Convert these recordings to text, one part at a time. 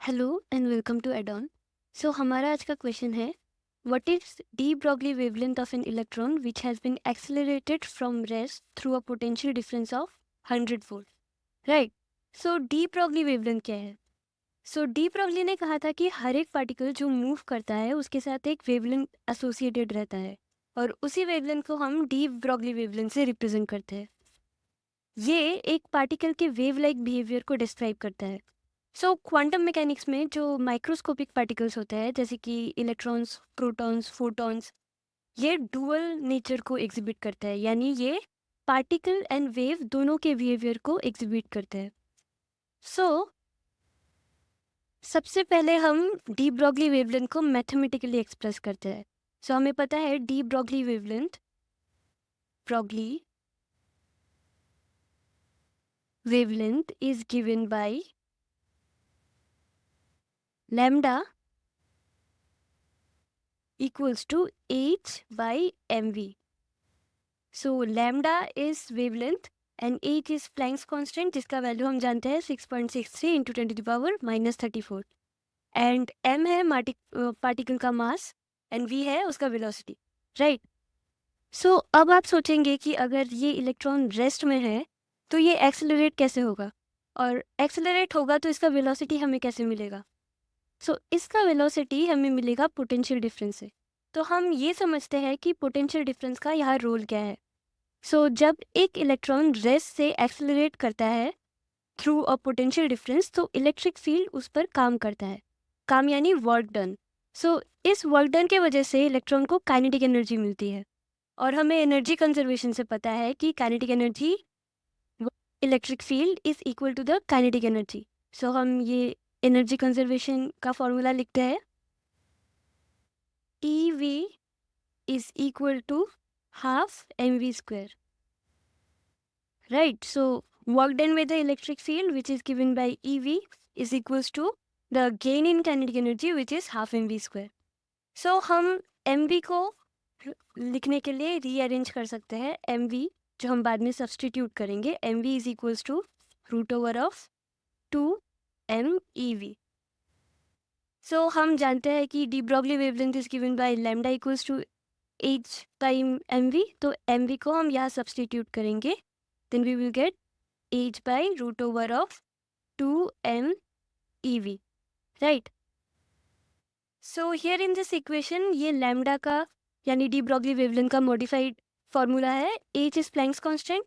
Hello and welcome to Adon. So हमारा आज का क्वेश्चन है, what is de Broglie wavelength of an electron which has been accelerated from rest through a potential difference of 100 volt. Right. So de Broglie wavelength क्या है? सो de Broglie ने कहा था कि हर एक पार्टिकल जो मूव करता है उसके साथ एक वेवलेंथ एसोसिएटेड रहता है और उसी वेवलेंथ को हम डी ब्रॉगली वेवलेंथ से रिप्रेजेंट करते हैं। ये एक पार्टिकल के वेव लाइक बिहेवियर को डिस्क्राइब करता है। सो क्वांटम मैकेनिक्स में जो माइक्रोस्कोपिक पार्टिकल्स होते हैं जैसे कि इलेक्ट्रॉन्स, प्रोटॉन्स, फोटॉन्स, ये डुअल नेचर को एग्जिबिट करता है, यानी ये पार्टिकल एंड वेव दोनों के बिहेवियर को एग्जिबिट करते हैं। सो सबसे पहले हम डी ब्रॉगली वेवलेंथ को मैथमेटिकली एक्सप्रेस करते हैं। सो हमें पता है D Broglie wavelength is given by lambda equals to h by mv. So lambda is wavelength and h is Planck's constant जिसका वैल्यू हम जानते हैं 6.63 इंटू 10⁻34 एंड m है पार्टिकल का मास एंड v है उसका वेलोसिटी। राइट। सो अब आप सोचेंगे कि अगर ये इलेक्ट्रॉन रेस्ट में है तो ये एक्सेलरेट कैसे होगा, और एक्सेलरेट होगा तो इसका वेलोसिटी हमें कैसे मिलेगा? सो इसका वेलोसिटी हमें मिलेगा पोटेंशियल डिफरेंस से। तो हम ये समझते हैं कि पोटेंशियल डिफरेंस का यहाँ रोल क्या है। सो जब एक इलेक्ट्रॉन रेस्ट से एक्सेलरेट करता है थ्रू अ पोटेंशियल डिफरेंस तो इलेक्ट्रिक फील्ड उस पर काम करता है। काम यानी वर्क डन। सो इस वर्क डन के वजह से इलेक्ट्रॉन को काइनेटिक एनर्जी मिलती है और हमें एनर्जी कंजर्वेशन से पता है कि kinetic energy electric field is equal to the kinetic energy. So हम ये एनर्जी कंजर्वेशन का फॉर्मूला लिखते हैं, EV is equal to half mv square. Right, so work done with the electric field which is given by EV is equals to the gain in kinetic energy which is half mv square. So हम mv को लिखने के लिए rearrange कर सकते हैं। mv जो हम बाद में सब्सटीट्यूट करेंगे, mv is equals to root over of 2 mev. So हम जानते हैं कि de Broglie wavelength is given by lambda equals to h time mv, तो mv को हम यहाँ सब्सटीट्यूट करेंगे, then we will get h by root over of 2 mev. Right. So here in this equation ये लैम्डा का यानी de Broglie wavelength का modified formula है। h is Planck's constant,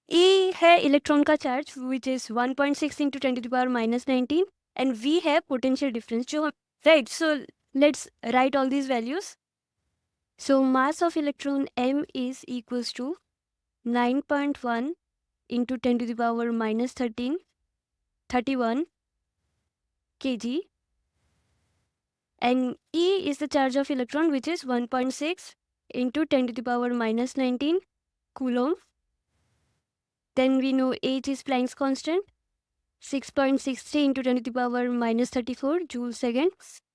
e है इलेक्ट्रॉन का charge which is 1.6 into 10⁻19 and v है potential difference जो हम right. So let's write all these values. So mass of electron m is equals to 9.1 into 10 to the power minus 31 kg, and E is the charge of electron which is 1.6 into 10 to the power minus 19 coulomb. Then we know H is Planck's constant, 6.63 into 10 to the power minus 34 joule second,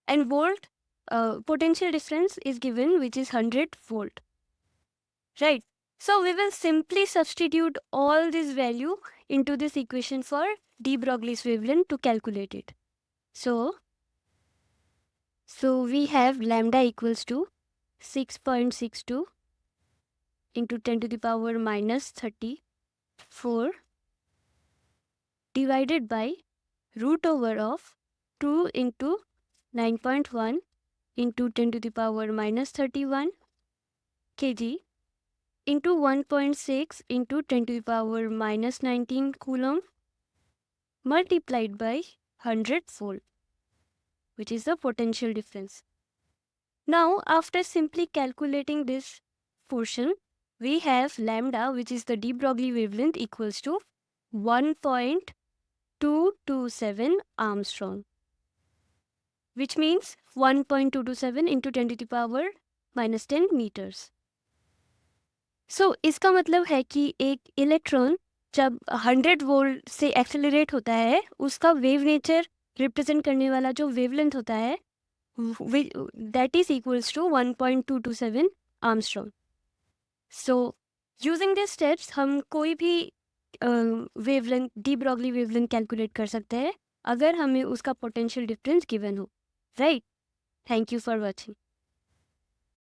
and volt potential difference is given which is 100 volt. Right. So we will simply substitute all this value into this equation for de Broglie's wavelength to calculate it. So we have lambda equals to 6.62 into 10 to the power minus 34 divided by root over of 2 into 9.1 into 10 to the power minus 31 kg into 1.6 into 10 to the power minus 19 coulomb multiplied by 100 volt, which is the potential difference. Now, after simply calculating this portion, we have lambda, which is the de Broglie wavelength, equals to 1.227 Armstrong, which means 1.227 into 10 to the power minus 10 meters. So, इसका मतलब है कि एक electron जब 100 volt से accelerate होता है उसका वेव नेचर रिप्रेजेंट करने वाला जो वेवलेंथ होता है that is equals to 1.227 Armstrong. So using this steps हम कोई भी wavelength, de Broglie wavelength calculate कर सकते हैं अगर हमें उसका पोटेंशियल डिफरेंस गिवन हो, right? Thank you for watching.